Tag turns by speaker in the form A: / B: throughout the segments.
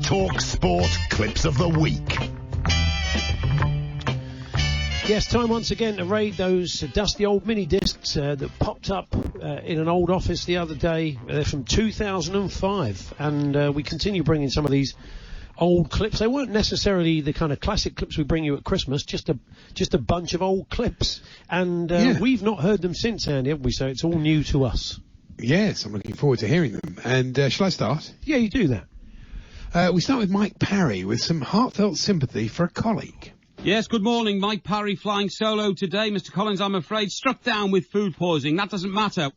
A: talkSPORT Clips of the Week.
B: Yes, time once again to raid those dusty old mini discs that popped up in an old office the other day. They're from 2005, and we continue bringing some of these old clips. They weren't necessarily the kind of classic clips we bring you at Christmas, just a bunch of old clips, and we've not heard them since, Andy, have we? So it's all new to us.
C: Yes, I'm looking forward to hearing them. And shall I start?
B: Yeah, you do that.
C: We start with Mike Parry with some heartfelt sympathy for a colleague.
D: Yes, good morning. Mike Parry flying solo today. Mr. Collins, I'm afraid, struck down with food poisoning. That doesn't matter.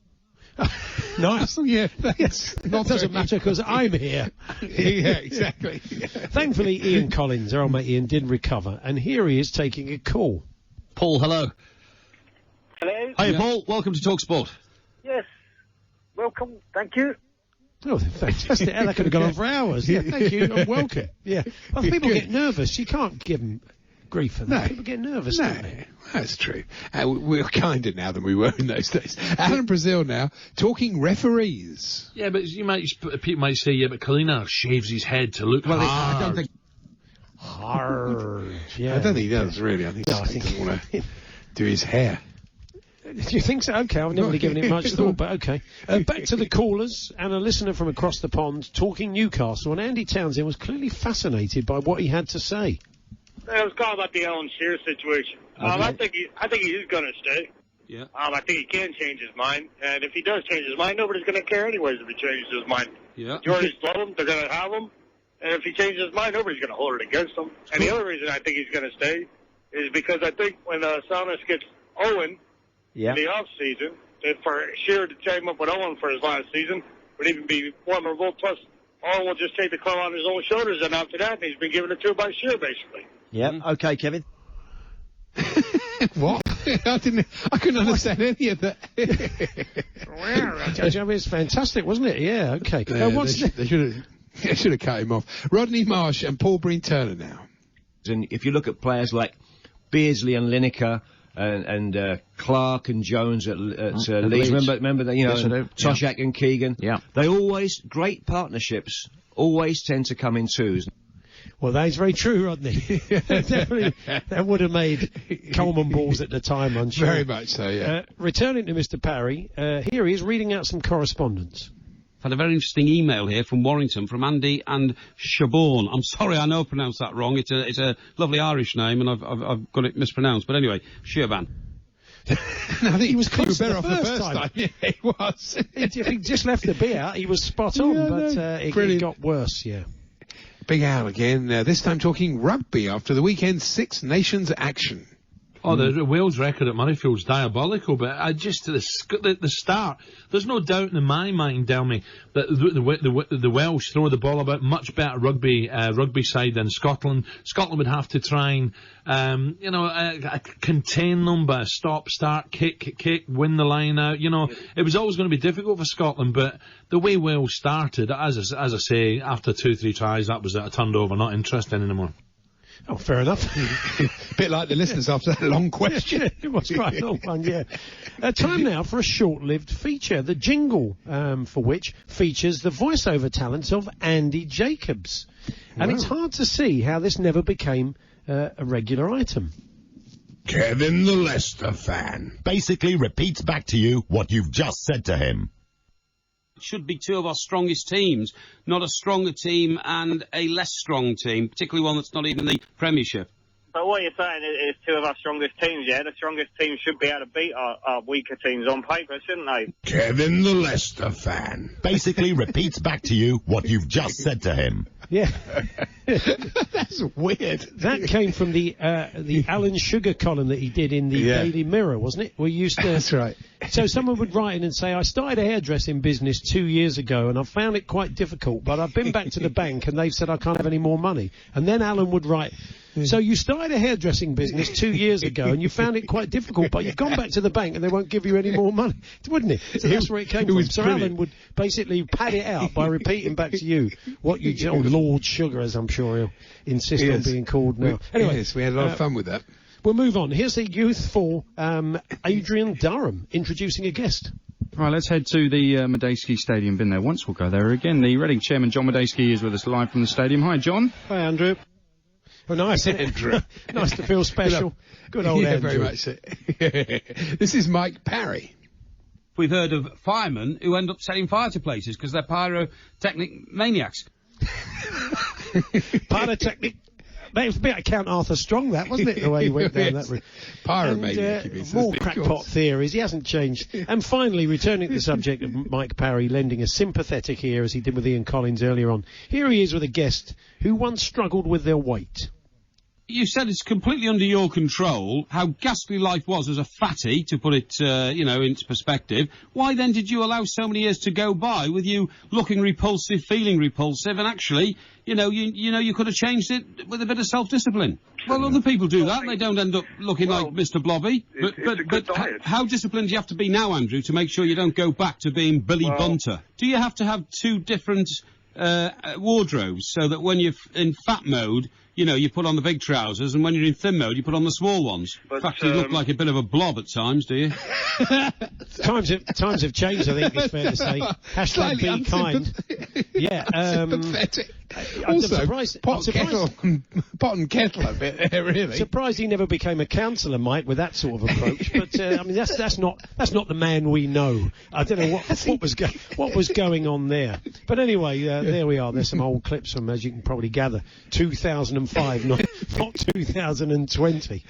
B: Nice.
C: Yeah,
B: yes, that doesn't matter because I'm here.
C: Yeah, exactly.
B: Thankfully, Ian Collins, our old mate Ian, did recover, and here he is taking a call.
E: Paul, hello.
F: Hello.
E: Hi, Paul. Welcome to talkSPORT.
F: Yes. Welcome. Thank you.
B: Oh, fantastic. That could have gone on for hours. Yeah, thank you. And welcome. Yeah. Well, people get nervous. You can't give them grief for that. People get nervous, don't they?
C: That's true. We're kinder now than we were in those days. Alan Brazil now, talking referees.
G: Yeah, but people might say, yeah, but Kalina shaves his head to look hard.
E: I don't think...
B: Hard. Yeah.
C: I don't think he does, really. I think he doesn't want to do his hair.
B: Do you think so? Okay, I've never really given it much thought, but okay. Back to the callers, and a listener from across the pond talking Newcastle, and Andy Townsend was clearly fascinated by what he had to say.
H: I was calling about the Alan Shearer situation. I think he is going to stay.
D: Yeah.
H: I think he can change his mind, and if he does change his mind, nobody's going to care anyways if he changes his mind.
D: Yeah.
H: Jordan's love him, they're going to have him, and if he changes his mind, nobody's going to hold it against him. And the other reason I think he's going to stay is because I think when Saunas gets Owen in the off-season, for Shearer to team up with Owen for his last season would even be more memorable. Plus, Owen will just take the club on his own shoulders, and after that, he's been given it to by Shearer, basically.
E: Yeah, okay, Kevin.
C: What? I couldn't understand any of that.
B: Well, it's fantastic, wasn't it? Yeah, okay.
C: They should have cut him off. Rodney Marsh and Paul Breen Turner now.
E: And if you look at players like Beardsley and Lineker and Clark and Jones at Leeds, remember that, you know, Toshak and Keegan. Yeah, they always great partnerships. Always tend to come in twos.
B: Well, that is very true, Rodney. Definitely, that would have made Coleman balls at the time, I'm sure.
C: Very much so, yeah.
B: Returning to Mr. Parry, here he is reading out some correspondence.
D: Had a very interesting email here from Warrington, from Andy and Shaborn. I'm sorry, I know I pronounced that wrong. It's a lovely Irish name, and I've got it mispronounced. But anyway, Shaban.
C: I think he was better off the first time. Yeah, he was.
B: If he just left the beer out, he was spot on, but it got worse, yeah.
C: Big Al again, this time talking rugby after the weekend's Six Nations action.
G: Oh, the Wales record at Murrayfield's diabolical, but just at the start, there's no doubt in my mind, Delmy, that the Welsh throw the ball about much better rugby side than Scotland. Scotland would have to try and, contain them, but stop, start, kick, win the line out. You know, it was always going to be difficult for Scotland, but the way Wales started, as I say, after 2-3 tries, that was it. I turned over, not interested anymore.
B: Oh, fair enough.
C: Bit like the listeners after that long question.
B: It was quite a long one, yeah. Time now for a short-lived feature, the jingle for which features the voiceover talents of Andy Jacobs. And it's hard to see how this never became a regular item.
A: Kevin the Leicester fan basically repeats back to you what you've just said to him.
D: Should be two of our strongest teams, not a stronger team and a less strong team, particularly one that's not even in the Premiership.
H: But what you're saying is two of our strongest teams, yeah? The strongest teams should be able to beat our weaker teams on paper, shouldn't they?
A: Kevin the Leicester fan basically repeats back to you what you've just said to him.
B: Yeah.
C: That's weird.
B: That came from the Alan Sugar column that he did in the Daily Mirror, wasn't it? We used to...
C: That's right.
B: So someone would write in and say, I started a hairdressing business 2 years ago and I found it quite difficult, but I've been back to the bank and they've said I can't have any more money. And then Alan would write, so you started a hairdressing business 2 years ago and you found it quite difficult, but you've gone back to the bank and they won't give you any more money, wouldn't it? So that's where it came from. So Alan would basically pad it out by repeating back to you what you... Oh, Lord Sugar, as I'm sure he'll insist on being called now.
C: Anyway, we had a lot of fun with that.
B: We'll move on. Here's a youthful Adrian Durham introducing a guest.
I: Right, let's head to the Medeski Stadium. Been there once, we'll go there again. The Reading chairman, John Medeski, is with us live from the stadium. Hi, John.
B: Hi, Andrew. Well, nice, Andrew. Nice to feel special. Good old Andrew.
C: Very much so. This is Mike Parry.
D: We've heard of firemen who end up setting fire to places because they're pyrotechnic maniacs.
B: Pyrotechnic. That was a bit of Count Arthur Strong, that, wasn't it, the way he went down that route?
C: Pyromaniac,
B: more crackpot theories. He hasn't changed. And finally, returning to the subject of Mike Parry lending a sympathetic ear, as he did with Ian Collins earlier on, here he is with a guest who once struggled with their weight.
D: You said it's completely under your control how ghastly life was as a fatty, to put it, into perspective. Why then did you allow so many years to go by with you looking repulsive, feeling repulsive, and actually, you could have changed it with a bit of self-discipline? Well, other people do that. They don't end up looking like Mr. Blobby. But how disciplined do you have to be now, Andrew, to make sure you don't go back to being Billy Bunter? Do you have to have two different wardrobes so that when you're in fat mode, you put on the big trousers, and when you're in thin mode, you put on the small ones? In fact, you look like a bit of a blob at times, do you?
B: Times have changed, I think it's fair to say. Hashtag be kind. Yeah.
C: Sympathetic. Also, pot and kettle a bit there, really.
B: Surprised he never became a councillor, Mike, with that sort of approach. But that's not the man we know. I don't know what was going on there. But anyway, there we are. There's some old clips from, as you can probably gather, 2005, not 2020.